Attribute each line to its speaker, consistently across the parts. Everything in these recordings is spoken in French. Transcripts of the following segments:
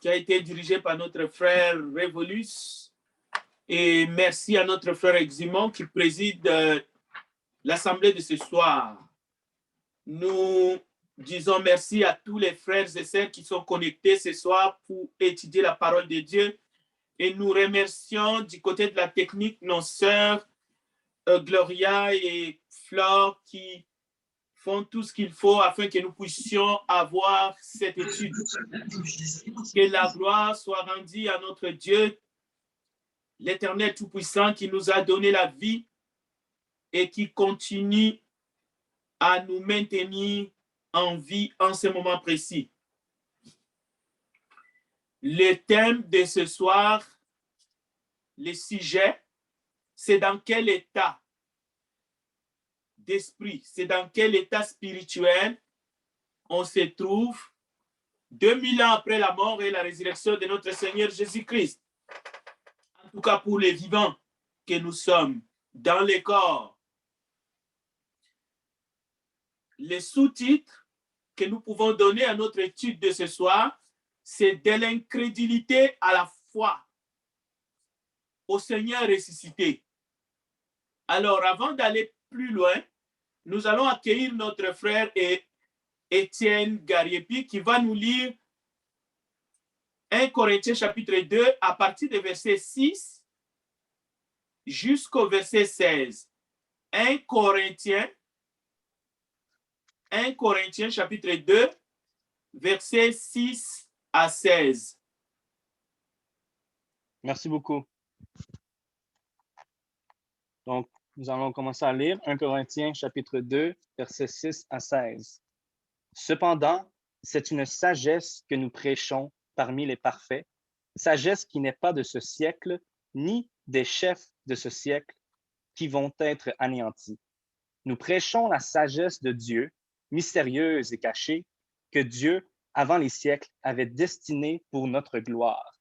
Speaker 1: qui a été dirigé par notre frère Révolus. Et merci à notre frère Eximon qui préside l'assemblée de ce soir. Nous disons merci à tous les frères et sœurs qui sont connectés ce soir pour étudier la parole de Dieu. Et nous remercions du côté de la technique nos sœurs Gloria et Flore qui font tout ce qu'il faut afin que nous puissions avoir cette étude. Que la gloire soit rendue à notre Dieu, l'Éternel Tout-Puissant qui nous a donné la vie et qui continue à nous maintenir en vie en ce moment précis. Le thème de ce soir, le sujet, c'est dans quel état d'esprit, c'est dans quel état spirituel on se trouve 2000 ans après la mort et la résurrection de notre Seigneur Jésus-Christ. En tout cas pour les vivants que nous sommes dans les corps. Les sous-titres que nous pouvons donner à notre étude de ce soir, c'est de l'incrédulité à la foi au Seigneur ressuscité. Alors, avant d'aller plus loin, nous allons accueillir notre frère Étienne Gariepi qui va nous lire 1 Corinthiens chapitre 2 à partir du verset 6 jusqu'au verset 16. 1 Corinthiens chapitre 2, verset 6 à 16.
Speaker 2: Merci beaucoup. Donc, nous allons commencer à lire 1 Corinthiens chapitre 2, versets 6 à 16. Cependant, c'est une sagesse que nous prêchons parmi les parfaits, sagesse qui n'est pas de ce siècle, ni des chefs de ce siècle qui vont être anéantis. Nous prêchons la sagesse de Dieu, mystérieuse et cachée, que Dieu, avant les siècles, avait destinée pour notre gloire.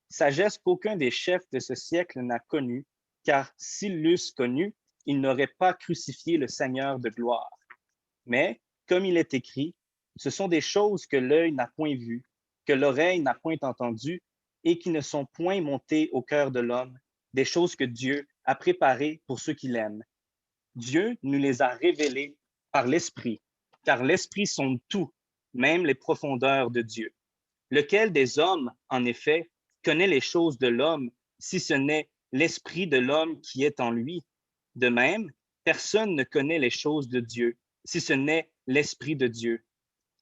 Speaker 2: Sagesse qu'aucun des chefs de ce siècle n'a connue, car s'ils l'eussent connue, ils n'auraient pas crucifié le Seigneur de gloire. Mais, comme il est écrit, ce sont des choses que l'œil n'a point vues, que l'oreille n'a point entendues, et qui ne sont point montées au cœur de l'homme, des choses que Dieu a préparées pour ceux qui l'aiment. Dieu nous les a révélées par l'Esprit, car l'Esprit sonde tout, même les profondeurs de Dieu. Lequel des hommes, en effet, connaît les choses de l'homme, si ce n'est l'Esprit de l'homme qui est en lui? De même, personne ne connaît les choses de Dieu, si ce n'est l'Esprit de Dieu.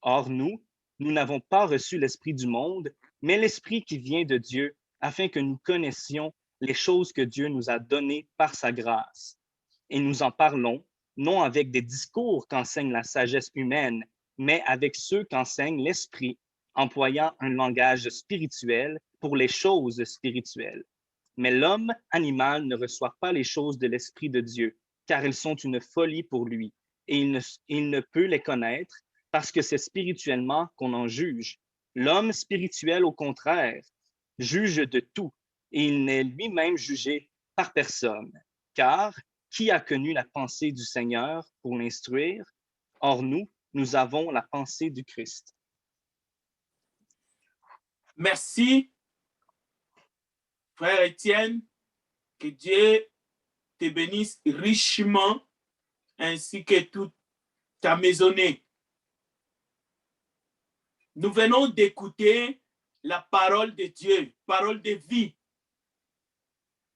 Speaker 2: Or, nous n'avons pas reçu l'Esprit du monde, mais l'Esprit qui vient de Dieu, afin que nous connaissions les choses que Dieu nous a données par sa grâce. Et nous en parlons, non avec des discours qu'enseigne la sagesse humaine, mais avec ceux qu'enseigne l'Esprit, employant un langage spirituel pour les choses spirituelles. Mais l'homme animal ne reçoit pas les choses de l'Esprit de Dieu, car elles sont une folie pour lui, et il ne peut les connaître, parce que c'est spirituellement qu'on en juge. L'homme spirituel, au contraire, juge de tout, et il n'est lui-même jugé par personne. Car qui a connu la pensée du Seigneur pour l'instruire? Or, nous avons la pensée du Christ.
Speaker 1: Merci, frère Étienne, que Dieu te bénisse richement, ainsi que toute ta maisonnée. Nous venons d'écouter la parole de Dieu, parole de vie.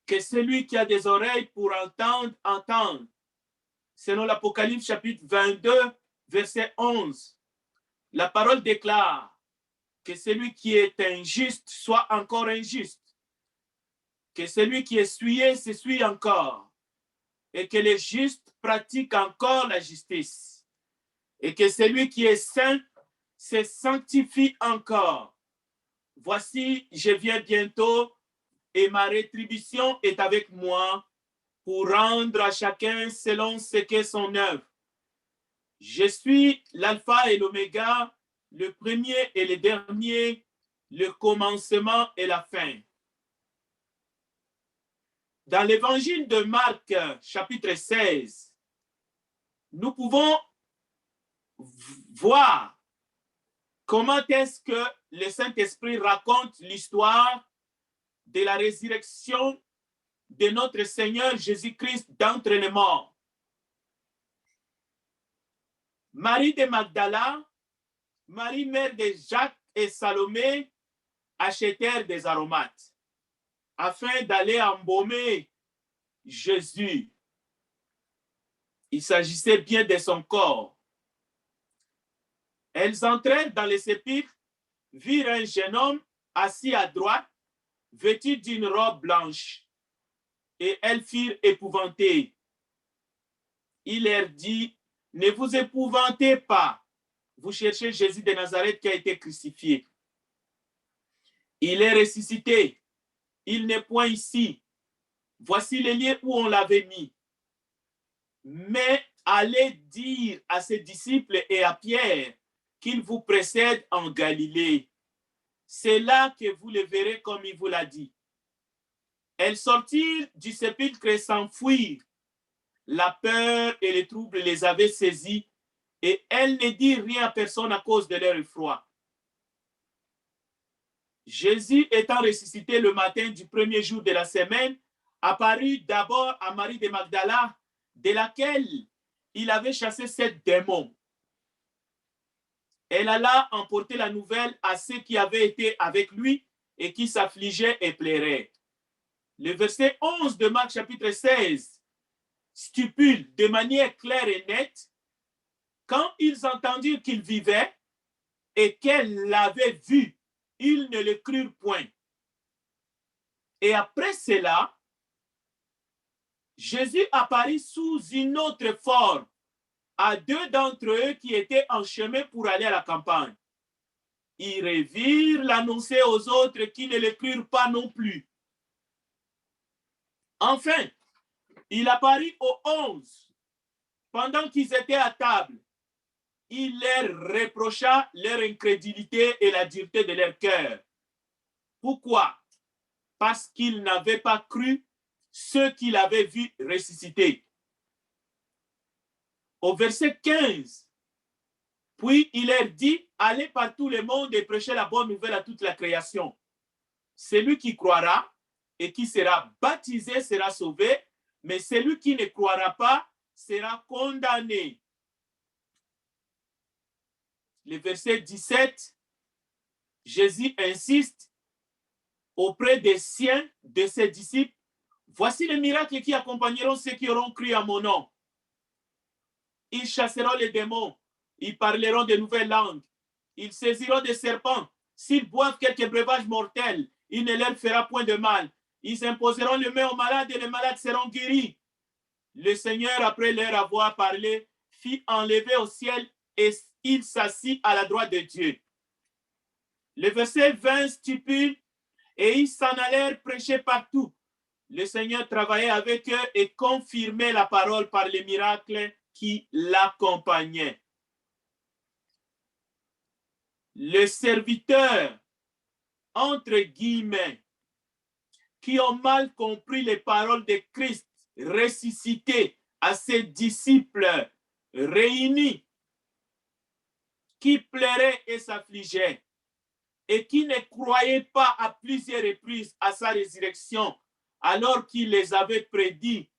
Speaker 1: Que celui qui a des oreilles pour entendre, entende. Selon l'Apocalypse chapitre 22, verset 11, la parole déclare que celui qui est injuste soit encore injuste, que celui qui est souillé s'essuie encore, et que les justes pratiquent encore la justice, et que celui qui est saint se sanctifie encore. Voici, je viens bientôt, et ma rétribution est avec moi pour rendre à chacun selon ce qu'est son œuvre. Je suis l'alpha et l'oméga, le premier et le dernier, le commencement et la fin. Dans l'évangile de Marc, chapitre 16, nous pouvons voir comment est-ce que le Saint-Esprit raconte l'histoire de la résurrection de notre Seigneur Jésus-Christ d'entre les morts. Marie de Magdala, Marie mère de Jacques et Salomé achetèrent des aromates afin d'aller embaumer Jésus. Il s'agissait bien de son corps. Elles entrèrent dans les sépulcres, virent un jeune homme assis à droite, vêtu d'une robe blanche, et elles furent épouvantées. Il leur dit, ne vous épouvantez pas, vous cherchez Jésus de Nazareth qui a été crucifié. Il est ressuscité, il n'est point ici. Voici les lieux où on l'avait mis. Mais allez dire à ses disciples et à Pierre qu'il vous précède en Galilée. C'est là que vous le verrez comme il vous l'a dit. Elles sortirent du sépulcre et s'enfuirent. La peur et les troubles les avaient saisies et elles ne dirent rien à personne à cause de leur effroi. Jésus étant ressuscité le matin du premier jour de la semaine, apparut d'abord à Marie de Magdala, de laquelle il avait chassé 7 démons. Elle alla emporter la nouvelle à ceux qui avaient été avec lui et qui s'affligeaient et pleuraient. Le verset 11 de Marc chapitre 16 stipule de manière claire et nette, quand ils entendirent qu'il vivait et qu'elle l'avait vu, ils ne le crurent point. Et après cela, Jésus apparut sous une autre forme à 2 d'entre eux qui étaient en chemin pour aller à la campagne. Ils revirent l'annoncer aux autres qui ne le crurent pas non plus. Enfin, il apparut aux 11 pendant qu'ils étaient à table. Il leur reprocha leur incrédulité et la dureté de leur cœur. Pourquoi? Parce qu'ils n'avaient pas cru ceux qu'il avait vus ressusciter. Au verset 15, puis il leur dit, allez par tout le monde et prêchez la bonne nouvelle à toute la création. Celui qui croira et qui sera baptisé sera sauvé, mais celui qui ne croira pas sera condamné. Le verset 17, Jésus insiste auprès des siens, de ses disciples, voici les miracles qui accompagneront ceux qui auront cru à mon nom. Ils chasseront les démons, ils parleront de nouvelles langues, ils saisiront des serpents, s'ils boivent quelques breuvages mortels, il ne leur fera point de mal. Ils imposeront les mains aux malades et les malades seront guéris. Le Seigneur, après leur avoir parlé, fit enlever au ciel et il s'assit à la droite de Dieu. Le verset 20 stipule, et ils s'en allèrent prêcher partout. Le Seigneur travaillait avec eux et confirmait la parole par les miracles qui l'accompagnaient. Les serviteurs, entre guillemets, qui ont mal compris les paroles de Christ ressuscité à ses disciples réunis, qui pleuraient et s'affligeaient, et qui ne croyaient pas à plusieurs reprises à sa résurrection, alors qu'il les avait prédit.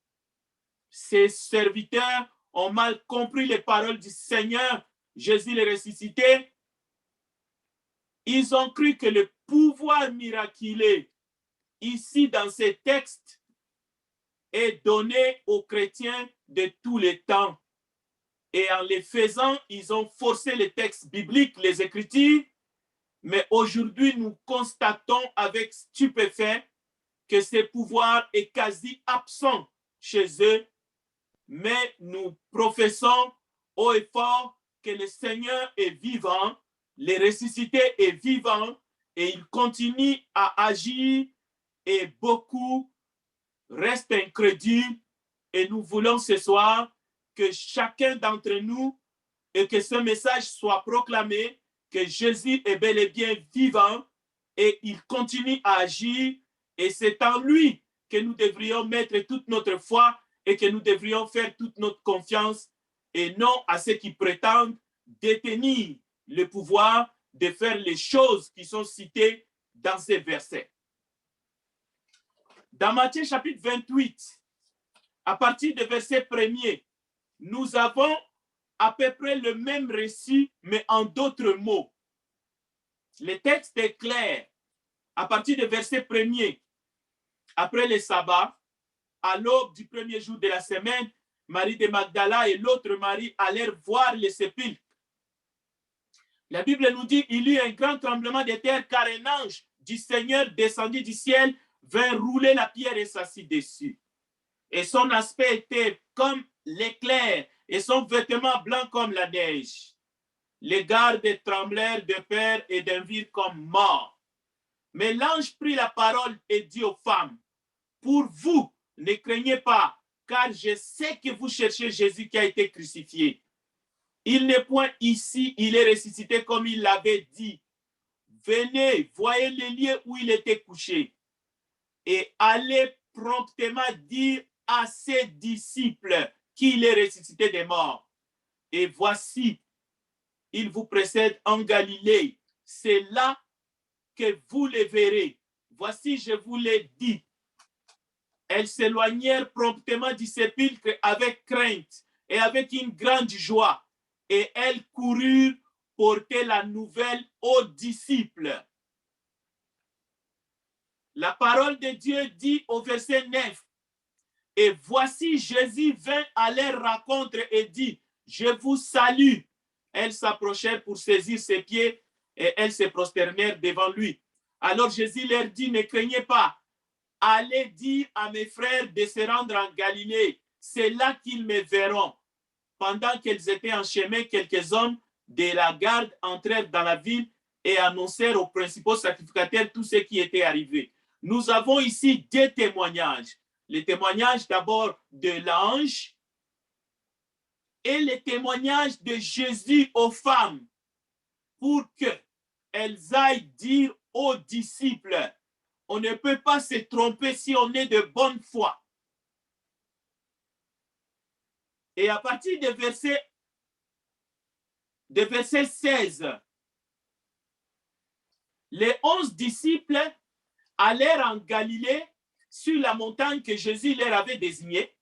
Speaker 1: Ces serviteurs ont mal compris les paroles du Seigneur, Jésus le ressuscité. Ils ont cru que le pouvoir miraculeux, ici dans ces textes, est donné aux chrétiens de tous les temps. Et en les faisant, ils ont forcé les textes bibliques, les Écritures. Mais aujourd'hui, nous constatons avec stupéfait que ce pouvoir est quasi absent chez eux. Mais nous professons haut et fort que le Seigneur est vivant, le ressuscité est vivant et il continue à agir et beaucoup restent incrédules. Et nous voulons ce soir que chacun d'entre nous et que ce message soit proclamé, que Jésus est bel et bien vivant et il continue à agir et c'est en lui que nous devrions mettre toute notre foi et que nous devrions faire toute notre confiance et non à ceux qui prétendent détenir le pouvoir de faire les choses qui sont citées dans ces versets. Dans Matthieu chapitre 28, à partir du verset 1er, nous avons à peu près le même récit, mais en d'autres mots. Le texte est clair. À partir du verset 1er, après le sabbat, à l'aube du premier jour de la semaine, Marie de Magdala et l'autre Marie allèrent voir le sépulcre. La Bible nous dit qu'il y eut un grand tremblement de terre car un ange du Seigneur descendit du ciel, vint rouler la pierre et s'assit dessus. Et son aspect était comme l'éclair et son vêtement blanc comme la neige. Les gardes tremblèrent de peur et d'un virent comme morts. Mais l'ange prit la parole et dit aux femmes, pour vous, ne craignez pas, car je sais que vous cherchez Jésus qui a été crucifié. Il n'est point ici, il est ressuscité comme il l'avait dit. Venez, voyez le lieu où il était couché. Et allez promptement dire à ses disciples qu'il est ressuscité des morts. Et voici, il vous précède en Galilée. C'est là que vous le verrez. Voici, je vous l'ai dit. Elles s'éloignèrent promptement du sépulcre avec crainte et avec une grande joie. Et elles coururent porter la nouvelle aux disciples. La parole de Dieu dit au verset 9, et voici Jésus vint à leur rencontre et dit, je vous salue. Elles s'approchèrent pour saisir ses pieds et elles se prosternèrent devant lui. Alors Jésus leur dit, ne craignez pas, allez dire à mes frères de se rendre en Galilée, c'est là qu'ils me verront. Pendant qu'elles étaient en chemin, quelques hommes de la garde entrèrent dans la ville et annoncèrent aux principaux sacrificateurs tout ce qui était arrivé. Nous avons ici deux témoignages. Le témoignage d'abord de l'ange et le témoignage de Jésus aux femmes pour qu'elles aillent dire aux disciples, on ne peut pas se tromper si on est de bonne foi. Et à partir de verset 16, les 11 disciples allèrent en Galilée sur la montagne que Jésus leur avait désignée.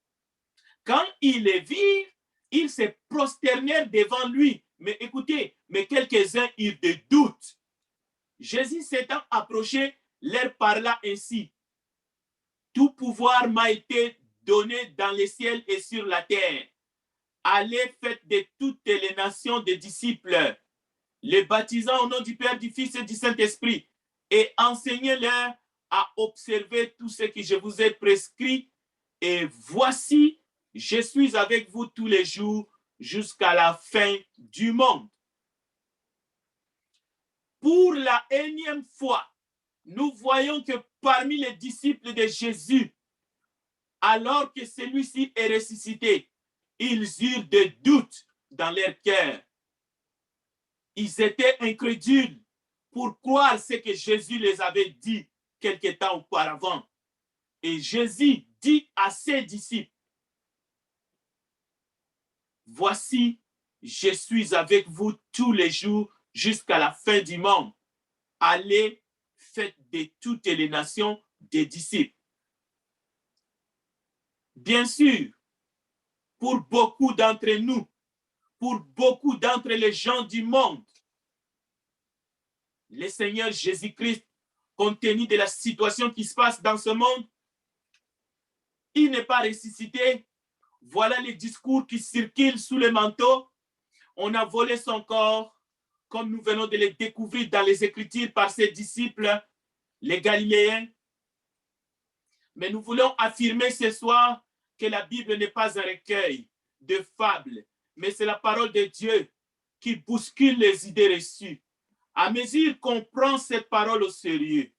Speaker 1: Quand ils les virent, ils se prosternèrent devant lui. Mais écoutez, mais quelques-uns eurent des doutes. Jésus s'étant approché, leur parla ainsi. Tout pouvoir m'a été donné dans les ciels et sur la terre. Allez, faites de toutes les nations des disciples, les baptisant au nom du Père, du Fils et du Saint-Esprit, et enseignez-leur à observer tout ce que je vous ai prescrit. Et voici, je suis avec vous tous les jours jusqu'à la fin du monde. Pour la énième fois, nous voyons que parmi les disciples de Jésus, alors que celui-ci est ressuscité, ils eurent des doutes dans leur cœur. Ils étaient incrédules pour croire ce que Jésus les avait dit quelque temps auparavant. Et Jésus dit à ses disciples, voici, je suis avec vous tous les jours jusqu'à la fin du monde. Allez, faites de toutes les nations des disciples. Bien sûr, pour beaucoup d'entre nous, pour beaucoup d'entre les gens du monde, le Seigneur Jésus-Christ, compte tenu de la situation qui se passe dans ce monde, il n'est pas ressuscité. Voilà les discours qui circulent sous le manteau. On a volé son corps, comme nous venons de le découvrir dans les Écritures par ses disciples, les Galiléens. Mais nous voulons affirmer ce soir que la Bible n'est pas un recueil de fables, mais c'est la parole de Dieu qui bouscule les idées reçues. À mesure qu'on prend cette parole au sérieux,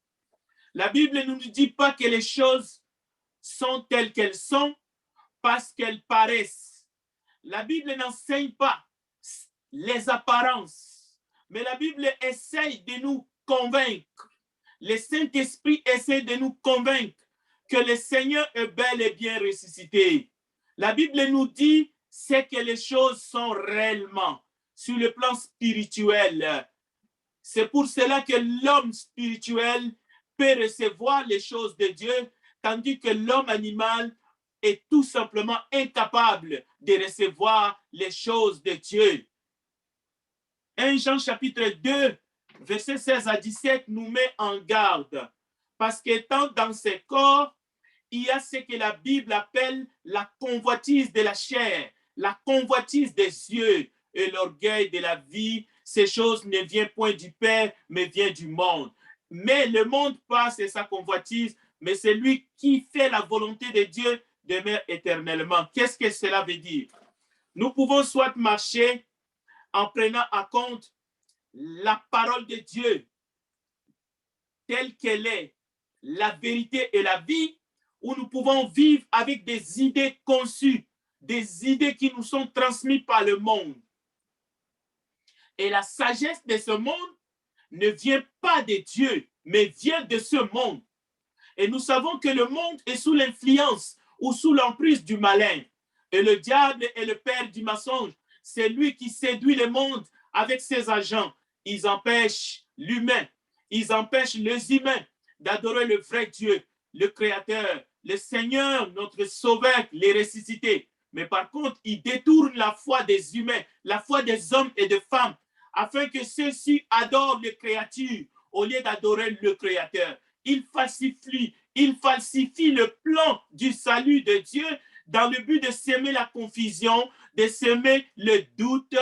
Speaker 1: la Bible ne nous dit pas que les choses sont telles qu'elles sont parce qu'elles paraissent. La Bible n'enseigne pas les apparences, mais la Bible essaye de nous convaincre. Le Saint-Esprit essaie de nous convaincre que le Seigneur est bel et bien ressuscité. La Bible nous dit c'est que les choses sont réellement sur le plan spirituel. C'est pour cela que l'homme spirituel peut recevoir les choses de Dieu, tandis que l'homme animal est tout simplement incapable de recevoir les choses de Dieu. 1 Jean chapitre 2, verset 16 à 17 nous met en garde, parce qu'étant dans ces corps, il y a ce que la Bible appelle la convoitise de la chair, la convoitise des yeux et l'orgueil de la vie. Ces choses ne viennent point du Père, mais viennent du monde. Mais le monde passe et sa convoitise, mais celui qui fait la volonté de Dieu demeure éternellement. Qu'est-ce que cela veut dire? Nous pouvons soit marcher en prenant en compte la parole de Dieu telle qu'elle est, la vérité et la vie, où nous pouvons vivre avec des idées conçues, des idées qui nous sont transmises par le monde. Et la sagesse de ce monde ne vient pas de Dieu, mais vient de ce monde. Et nous savons que le monde est sous l'influence ou sous l'emprise du malin. Et le diable est le père du mensonge. C'est lui qui séduit le monde avec ses agents. Ils empêchent l'humain, ils empêchent les humains d'adorer le vrai Dieu, le Créateur, le Seigneur, notre Sauveur, les ressuscités. Mais par contre, ils détournent la foi des humains, la foi des hommes et des femmes, afin que ceux-ci adorent les créatures au lieu d'adorer le Créateur. Ils falsifient le plan du salut de Dieu dans le but de semer la confusion, de semer le doute,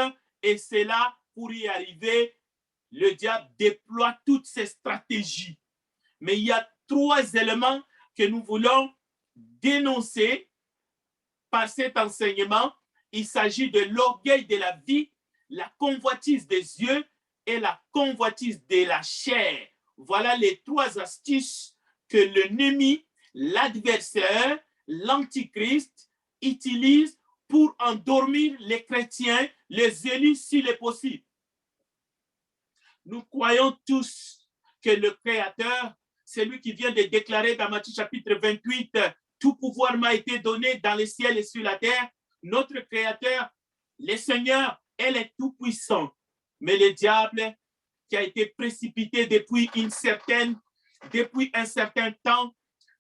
Speaker 1: et c'est là, pour y arriver, le diable déploie toutes ses stratégies. Mais il y a trois éléments que nous voulons dénoncer par cet enseignement. Il s'agit de l'orgueil de la vie, la convoitise des yeux et la convoitise de la chair. Voilà les trois astuces que l'ennemi, l'adversaire, l'antichrist utilise pour endormir les chrétiens, les élus s'il est possible. Nous croyons tous que le Créateur, c'est lui qui vient de déclarer dans Matthieu chapitre 28, tout pouvoir m'a été donné dans le ciel et sur la terre. Notre Créateur, le Seigneur, elle est tout puissant. Mais le diable, qui a été précipité depuis un certain temps,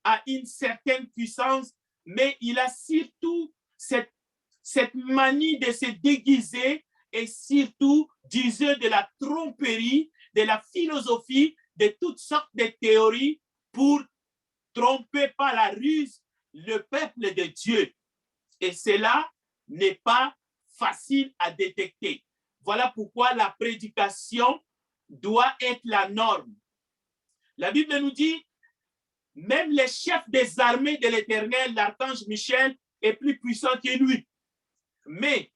Speaker 1: a une certaine puissance, mais il a surtout cette manie de se déguiser et surtout d'user de la tromperie, de la philosophie, de toutes sortes de théories pour tromper par la ruse le peuple de Dieu. Et cela n'est pas facile à détecter. Voilà pourquoi la prédication doit être la norme. La Bible nous dit, même le chef des armées de l'Éternel, l'archange Michel, est plus puissant que lui. Mais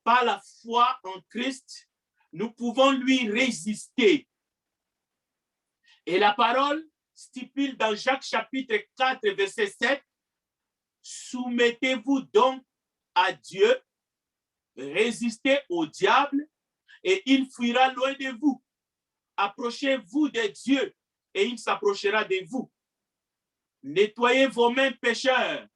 Speaker 1: par la foi en Christ, nous pouvons lui résister. Et la parole stipule dans Jacques chapitre 4, verset 7, soumettez-vous donc à Dieu, résistez au diable et il fuira loin de vous. Approchez-vous de Dieu et il s'approchera de vous. Nettoyez vos mains pécheurs,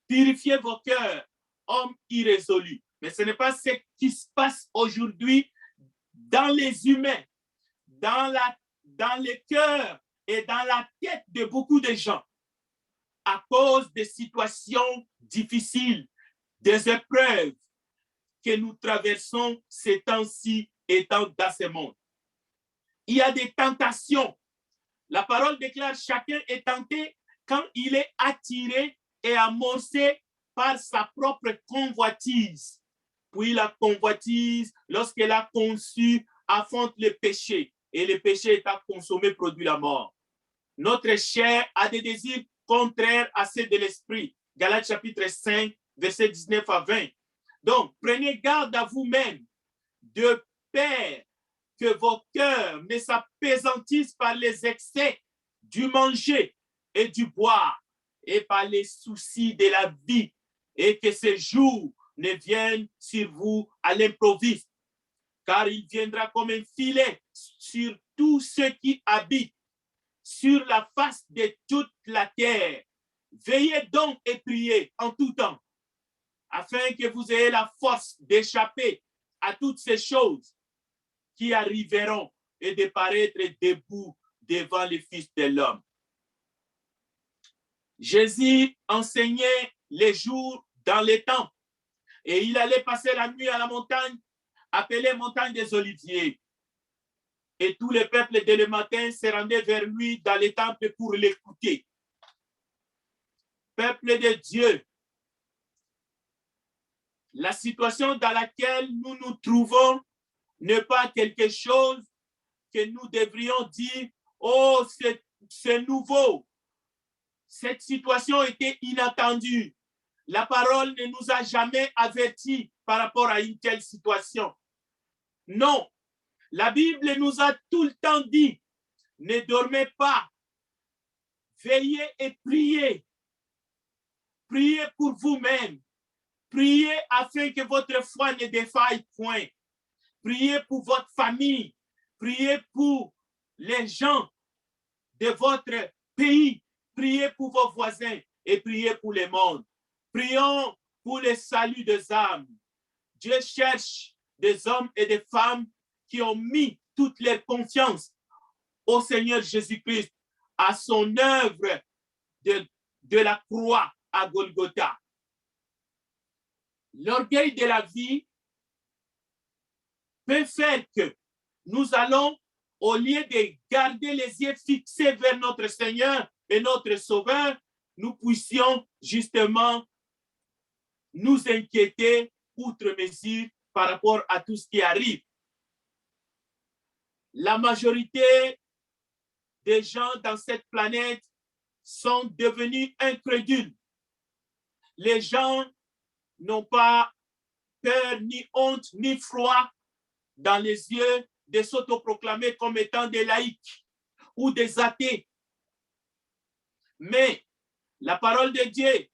Speaker 1: purifiez vos cœurs, hommes irrésolus. Mais ce n'est pas ce qui se passe aujourd'hui dans les humains, dans le cœur et dans la tête de beaucoup de gens, à cause des situations difficiles, des épreuves que nous traversons ces temps-ci étant dans ce monde. Il y a des tentations. La parole déclare chacun est tenté quand il est attiré et amorcé par sa propre convoitise. Puis la convoitise, lorsqu'elle a conçu, affronte le péché. Et le péché étant consommé produit la mort. Notre chair a des désirs contraires à ceux de l'esprit. Galates chapitre 5, versets 19 à 20. Donc, prenez garde à vous-même, de peur que vos cœurs ne s'appesantissent par les excès du manger et du boire et par les soucis de la vie, et que ces jours ne viennent sur vous à l'improviste, car il viendra comme un filet sur tous ceux qui habitent sur la face de toute la terre. Veillez donc et priez en tout temps, afin que vous ayez la force d'échapper à toutes ces choses qui arriveront et de paraître debout devant le Fils de l'homme. Jésus enseignait les jours dans les temps et il allait passer la nuit à la montagne appelée montagne des Oliviers. Et tout le peuple dès le matin se rendait vers lui dans les temples pour l'écouter. Peuple de Dieu, la situation dans laquelle nous nous trouvons n'est pas quelque chose que nous devrions dire, oh, c'est nouveau. Cette situation était inattendue. La parole ne nous a jamais avertis par rapport à une telle situation. Non, la Bible nous a tout le temps dit, ne dormez pas, veillez et priez. Priez pour vous-même. Priez afin que votre foi ne défaille point. Priez pour votre famille. Priez pour les gens de votre pays. Priez pour vos voisins et priez pour le monde. Prions pour le salut des âmes. Dieu cherche des hommes et des femmes qui ont mis toute leur confiance au Seigneur Jésus-Christ, à son œuvre de la croix à Golgotha. L'orgueil de la vie peut faire que nous allons, au lieu de garder les yeux fixés vers notre Seigneur et notre Sauveur, nous puissions justement nous inquiéter outre mesure par rapport à tout ce qui arrive. La majorité des gens dans cette planète sont devenus incrédules. Les gens n'ont pas peur, ni honte, ni froid dans les yeux de s'autoproclamer comme étant des laïcs ou des athées. Mais la parole de Dieu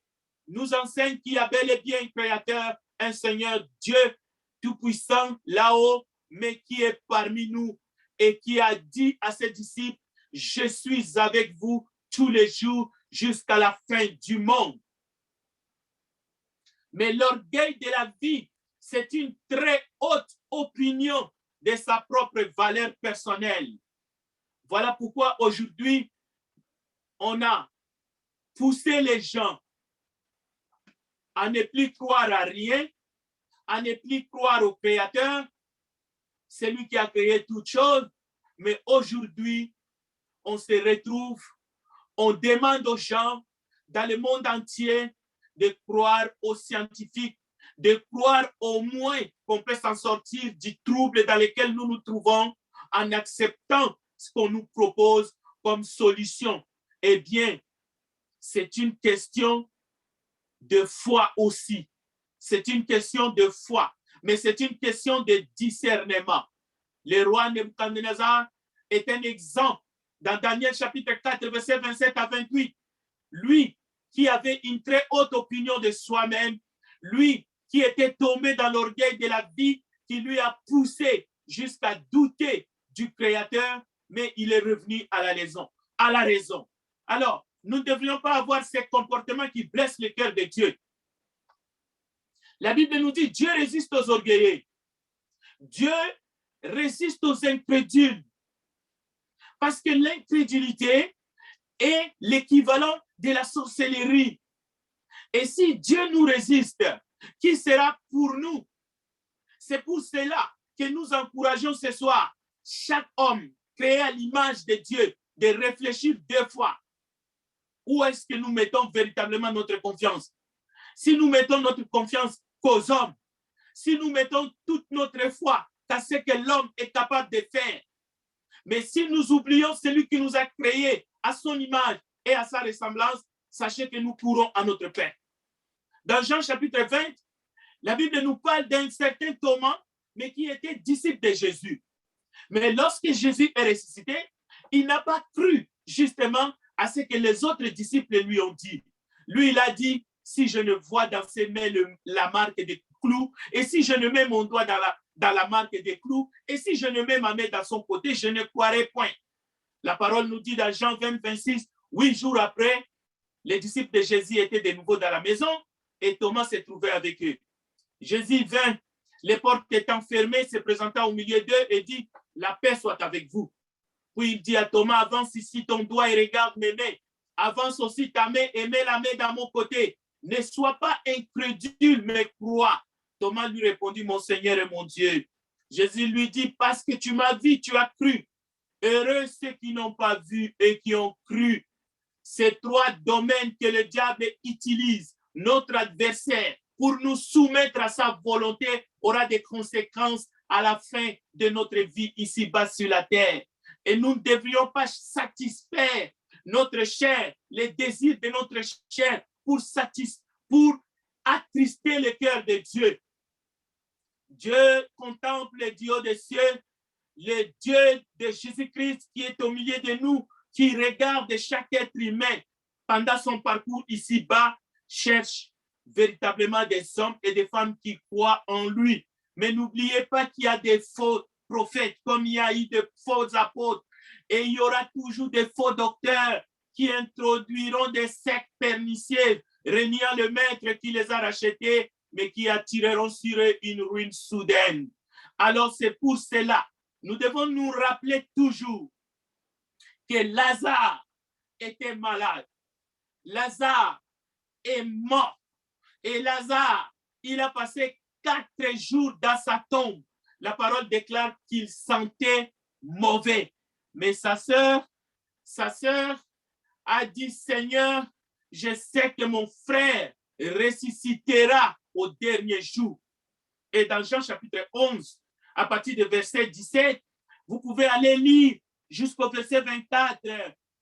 Speaker 1: nous enseigne qu'il y a bel et bien un Créateur, un Seigneur Dieu tout-puissant là-haut, mais qui est parmi nous et qui a dit à ses disciples, je suis avec vous tous les jours jusqu'à la fin du monde. Mais l'orgueil de la vie, c'est une très haute opinion de sa propre valeur personnelle. Voilà pourquoi aujourd'hui, on a poussé les gens à ne plus croire à rien, à ne plus croire au Créateur, c'est lui qui a créé toutes choses, mais aujourd'hui, on se retrouve, on demande aux gens dans le monde entier de croire aux scientifiques, de croire au moins qu'on peut s'en sortir du trouble dans lequel nous nous trouvons en acceptant ce qu'on nous propose comme solution. Eh bien, c'est une question de foi aussi. C'est une question de foi, mais c'est une question de discernement. Le roi Nebuchadnezzar est un exemple dans Daniel chapitre 4, versets 27 à 28. Lui qui avait une très haute opinion de soi-même, lui qui était tombé dans l'orgueil de la vie, qui lui a poussé jusqu'à douter du Créateur, mais il est revenu à la raison. Alors, nous ne devrions pas avoir ces comportements qui blessent le cœur de Dieu. La Bible nous dit, Dieu résiste aux orgueilleux. Dieu résiste aux incrédules. Parce que l'incrédulité est l'équivalent de la sorcellerie. Et si Dieu nous résiste, qui sera pour nous? C'est pour cela que nous encourageons ce soir chaque homme créé à l'image de Dieu de réfléchir deux fois. Où est-ce que nous mettons véritablement notre confiance? Si nous mettons notre confiance qu'aux hommes, si nous mettons toute notre foi à ce que l'homme est capable de faire, mais si nous oublions celui qui nous a créés à son image et à sa ressemblance, sachez que nous courons à notre Père. Dans Jean chapitre 20, la Bible nous parle d'un certain Thomas, mais qui était disciple de Jésus. Mais lorsque Jésus est ressuscité, il n'a pas cru justement à ce que les autres disciples lui ont dit. Lui, il a dit, si je ne vois dans ses mains la marque des clous, et si je ne mets mon doigt dans la marque des clous, et si je ne mets ma main dans son côté, je ne croirai point. La parole nous dit dans Jean 20, 26, 8 jours après, les disciples de Jésus étaient de nouveau dans la maison et Thomas s'est trouvé avec eux. Jésus vint, les portes étant fermées, se présenta au milieu d'eux et dit, la paix soit avec vous. Puis il dit à Thomas, avance ici ton doigt et regarde mes mains. Avance aussi ta main et mets la main dans mon côté. Ne sois pas incrédule, mais crois. Thomas lui répondit, mon Seigneur et mon Dieu. Jésus lui dit, parce que tu m'as vu, tu as cru. Heureux ceux qui n'ont pas vu et qui ont cru. Ces trois domaines que le diable utilise, notre adversaire, pour nous soumettre à sa volonté, aura des conséquences à la fin de notre vie ici-bas sur la terre. Et nous ne devrions pas satisfaire notre chair, les désirs de notre chair pour attrister le cœur de Dieu. Dieu contemple le Dieu des cieux, le Dieu de Jésus-Christ qui est au milieu de nous, qui regarde chaque être humain pendant son parcours ici-bas, cherche véritablement des hommes et des femmes qui croient en lui. Mais n'oubliez pas qu'il y a des faux prophètes, comme il y a eu de faux apôtres, et il y aura toujours des faux docteurs qui introduiront des sectes pernicieuses, reniant le maître qui les a rachetés, mais qui attireront sur eux une ruine soudaine. Alors c'est pour cela, nous devons nous rappeler toujours que Lazare était malade. Lazare est mort. Et Lazare, il a passé 4 jours dans sa tombe. La parole déclare qu'il sentait mauvais. Mais sa sœur a dit, Seigneur, je sais que mon frère ressuscitera au dernier jour. Et dans Jean chapitre 11, à partir du verset 17, vous pouvez aller lire jusqu'au verset 24.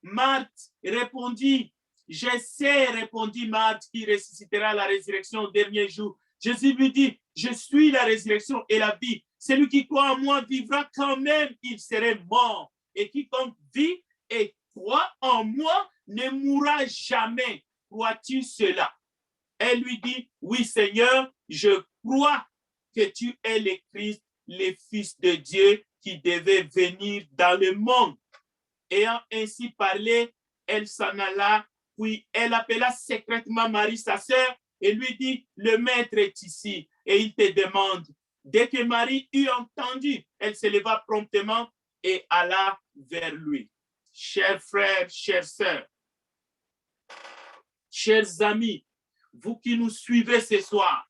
Speaker 1: Marthe répondit, je sais, répondit Marthe, qui ressuscitera à la résurrection au dernier jour. Jésus lui dit, je suis la résurrection et la vie. Celui qui croit en moi vivra quand même, il serait mort. Et quiconque vit et croit en moi ne mourra jamais. Crois-tu cela? Elle lui dit, oui Seigneur, je crois que tu es le Christ, le Fils de Dieu qui devait venir dans le monde. Ayant ainsi parlé, elle s'en alla, puis elle appela secrètement Marie, sa sœur, et lui dit, le maître est ici, et il te demande. Dès que Marie eut entendu, elle se leva promptement et alla vers lui. Chers frères, chères sœurs, chers amis, vous qui nous suivez ce soir,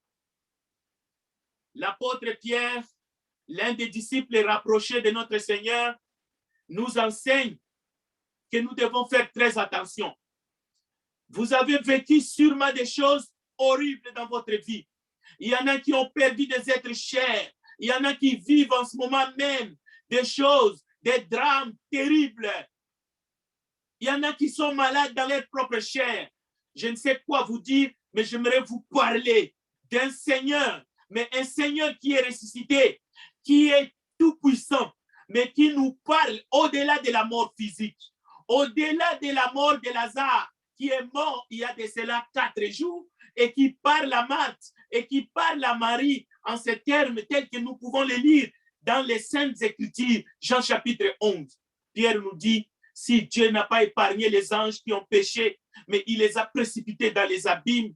Speaker 1: l'apôtre Pierre, l'un des disciples rapprochés de notre Seigneur, nous enseigne que nous devons faire très attention. Vous avez vécu sûrement des choses horribles dans votre vie. Il y en a qui ont perdu des êtres chers. Il y en a qui vivent en ce moment même des choses, des drames terribles. Il y en a qui sont malades dans leur propre chair. Je ne sais quoi vous dire, mais j'aimerais vous parler d'un Seigneur, mais un Seigneur qui est ressuscité, qui est tout puissant, mais qui nous parle au-delà de la mort physique, au-delà de la mort de Lazare, qui est mort il y a de cela 4 jours, et qui parle à Marthe, et qui parle à Marie en ces termes tels que nous pouvons les lire dans les Saintes Écritures, Jean chapitre 11. Pierre nous dit, si Dieu n'a pas épargné les anges qui ont péché, mais il les a précipités dans les abîmes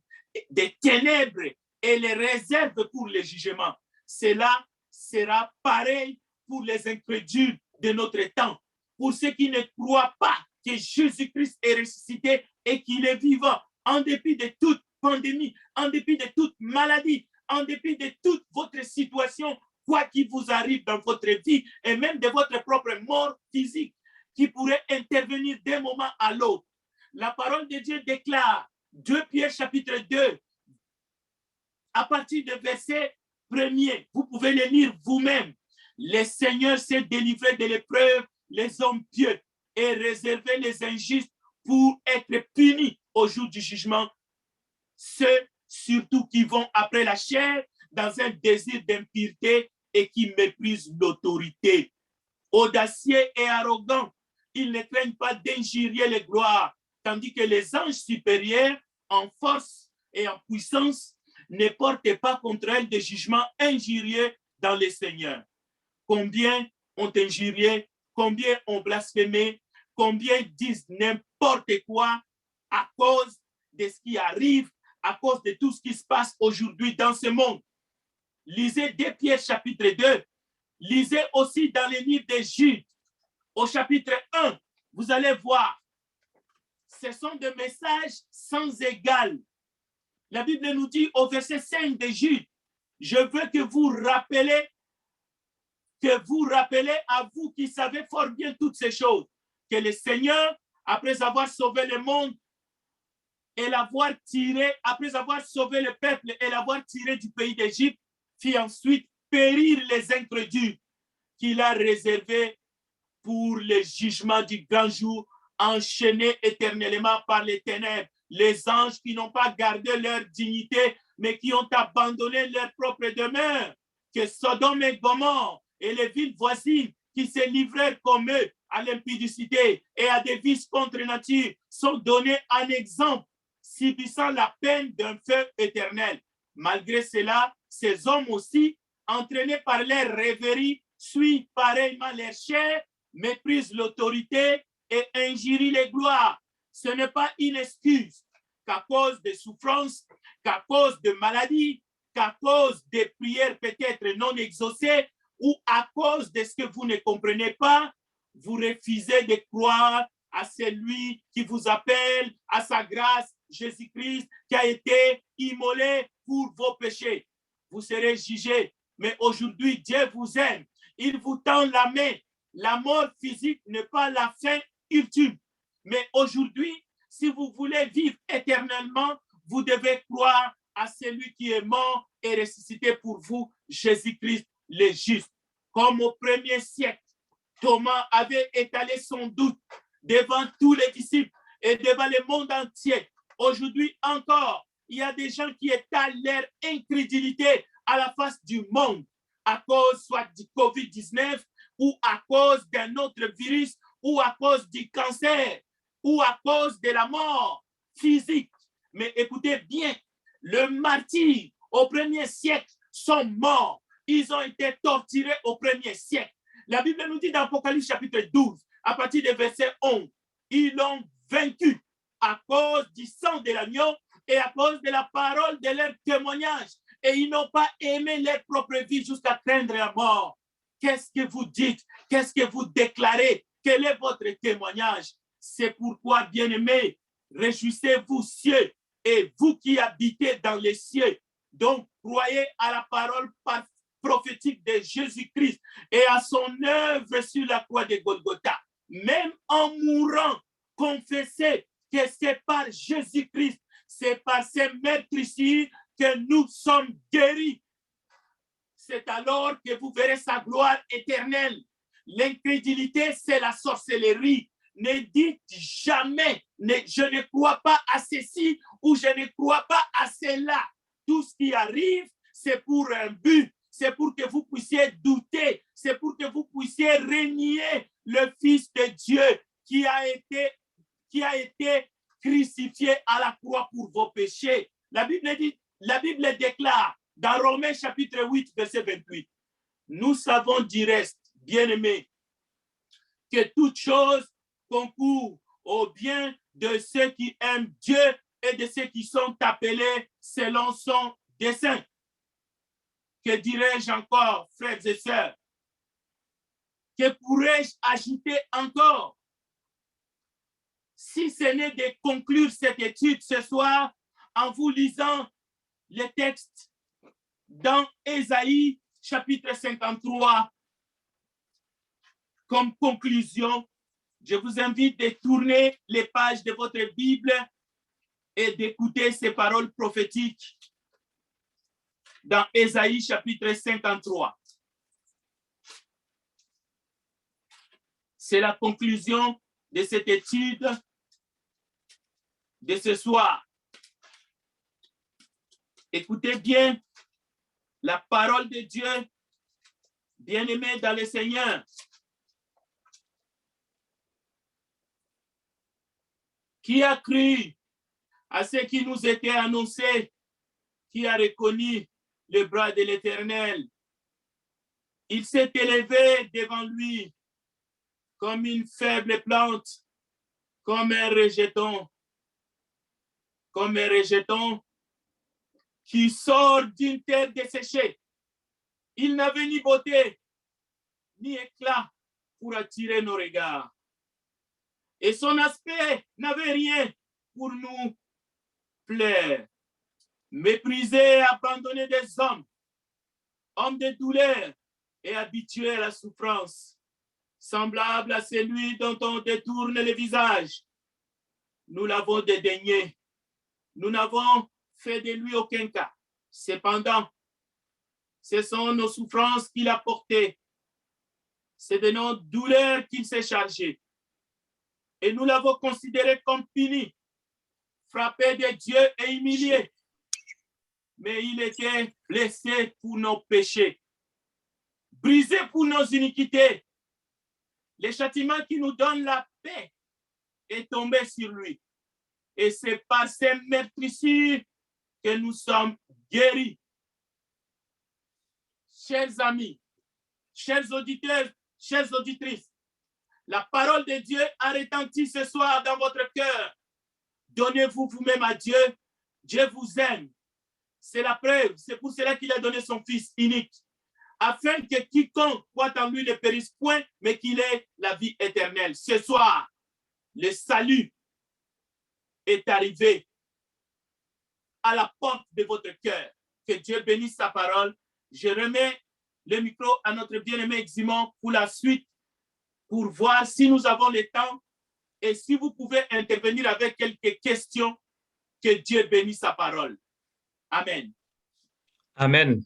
Speaker 1: des ténèbres et les réserve pour le jugement, cela sera pareil pour les incrédules de notre temps, pour ceux qui ne croient pas que Jésus-Christ est ressuscité et qu'il est vivant, en dépit de toute pandémie, en dépit de toute maladie, en dépit de toute votre situation, quoi qu'il vous arrive dans votre vie, et même de votre propre mort physique, qui pourrait intervenir d'un moment à l'autre. La parole de Dieu déclare, 2 Pierre chapitre 2, à partir du verset 1er, vous pouvez le lire vous-même. Le Seigneur s'est délivré de l'épreuve, les hommes pieux, et réservé les injustes pour être punis au jour du jugement. Ceux surtout qui vont après la chair dans un désir d'impureté et qui méprisent l'autorité. Audacieux et arrogants, ils ne craignent pas d'injurier les gloires, tandis que les anges supérieurs, en force et en puissance, ne portent pas contre elles des jugements injurieux dans le Seigneur. Combien ont injurié, combien ont blasphémé, combien disent n'importe quoi à cause de ce qui arrive, à cause de tout ce qui se passe aujourd'hui dans ce monde. Lisez 2 Pierre chapitre 2, Lisez aussi dans le livre de Jude, au chapitre 1, vous allez voir, ce sont des messages sans égal. La Bible nous dit au verset 5 de Jude, je veux que vous rappelez à vous qui savez fort bien toutes ces choses, que le Seigneur, après avoir sauvé le monde et l'avoir tiré, après avoir sauvé le peuple et l'avoir tiré du pays d'Égypte, fit ensuite périr les incrédules qu'il a réservés pour le jugement du grand jour, enchaînés éternellement par les ténèbres. Les anges qui n'ont pas gardé leur dignité, mais qui ont abandonné leur propre demeure, que Sodome et Gomorrhe et les villes voisines qui se livrèrent comme eux à l'impudicité et à des vices contre nature sont donnés en exemple, subissant la peine d'un feu éternel. Malgré cela, ces hommes aussi, entraînés par leur rêverie, suivent pareillement leur chair, méprisent l'autorité et injurient les gloires. Ce n'est pas une excuse qu'à cause des souffrances, qu'à cause de maladies, qu'à cause des prières peut-être non exaucées ou à cause de ce que vous ne comprenez pas, vous refusez de croire à celui qui vous appelle, à sa grâce, Jésus-Christ, qui a été immolé pour vos péchés. Vous serez jugés. Mais aujourd'hui, Dieu vous aime. Il vous tend la main. La mort physique n'est pas la fin ultime. Mais aujourd'hui, si vous voulez vivre éternellement, vous devez croire à celui qui est mort et ressuscité pour vous, Jésus-Christ le juste. Comme au premier siècle, Thomas avait étalé son doute devant tous les disciples et devant le monde entier. Aujourd'hui encore, il y a des gens qui étalent leur incrédulité à la face du monde à cause soit du COVID-19 ou à cause d'un autre virus ou à cause du cancer ou à cause de la mort physique. Mais écoutez bien, les martyrs au premier siècle sont morts. Ils ont été torturés au premier siècle. La Bible nous dit dans Apocalypse chapitre 12, à partir du verset 11, ils l'ont vaincu à cause du sang de l'agneau et à cause de la parole de leur témoignage. Et ils n'ont pas aimé leur propre vie jusqu'à craindre la mort. Qu'est-ce que vous dites? Qu'est-ce que vous déclarez? Quel est votre témoignage? C'est pourquoi, bien-aimés, réjouissez-vous, cieux, et vous qui habitez dans les cieux. Donc, croyez à la parole prophétique de Jésus-Christ et à son œuvre sur la croix de Golgotha. Même en mourant, confessez que c'est par Jésus-Christ, c'est par ses meurtrissures que nous sommes guéris. C'est alors que vous verrez sa gloire éternelle. L'incrédulité, c'est la sorcellerie. Ne dites jamais, je ne crois pas à ceci ou je ne crois pas à cela. Tout ce qui arrive, c'est pour un but. C'est pour que vous puissiez douter. C'est pour que vous puissiez renier le Fils de Dieu qui a été crucifié à la croix pour vos péchés. La Bible déclare dans Romains chapitre 8, verset 28, nous savons du reste, bien-aimés, que toute chose concourt au bien de ceux qui aiment Dieu et de ceux qui sont appelés selon son dessein. Que dirais-je encore, frères et sœurs? Que pourrais-je ajouter encore? Si ce n'est de conclure cette étude ce soir en vous lisant les textes dans Ésaïe chapitre 53 comme conclusion, je vous invite de tourner les pages de votre Bible et d'écouter ces paroles prophétiques dans Ésaïe chapitre 53. C'est la conclusion de cette étude de ce soir. Écoutez bien la parole de Dieu, bien-aimés dans le Seigneur. Qui a cru à ce qui nous était annoncé? Qui a reconnu le bras de l'Éternel? Il s'est élevé devant lui comme une faible plante, comme un rejeton qui sort d'une terre desséchée. Il n'avait ni beauté, ni éclat pour attirer nos regards. Et son aspect n'avait rien pour nous plaire. Méprisé, abandonné des hommes, homme de douleur et habitué à la souffrance, semblable à celui dont on détourne le visage. Nous l'avons dédaigné. Nous n'avons fait de lui aucun cas. Cependant, ce sont nos souffrances qu'il a portées. C'est de nos douleurs qu'il s'est chargé. Et nous l'avons considéré comme puni, frappé de Dieu et humilié. Mais il était blessé pour nos péchés, brisé pour nos iniquités. Le châtiment qui nous donne la paix est tombé sur lui. Et c'est par ces meurtrissures que nous sommes guéris. Chers amis, chers auditeurs, chères auditrices, la parole de Dieu a retenti ce soir dans votre cœur. Donnez-vous vous-même à Dieu. Dieu vous aime. C'est la preuve. C'est pour cela qu'il a donné son Fils unique, afin que quiconque croit en lui ne périsse point, mais qu'il ait la vie éternelle. Ce soir, le salut est arrivé à la porte de votre cœur. Que Dieu bénisse sa parole. Je remets le micro à notre bien-aimé Eximon pour la suite, pour voir si nous avons le temps et si vous pouvez intervenir avec quelques questions. Que Dieu bénisse sa parole. Amen.
Speaker 3: Amen.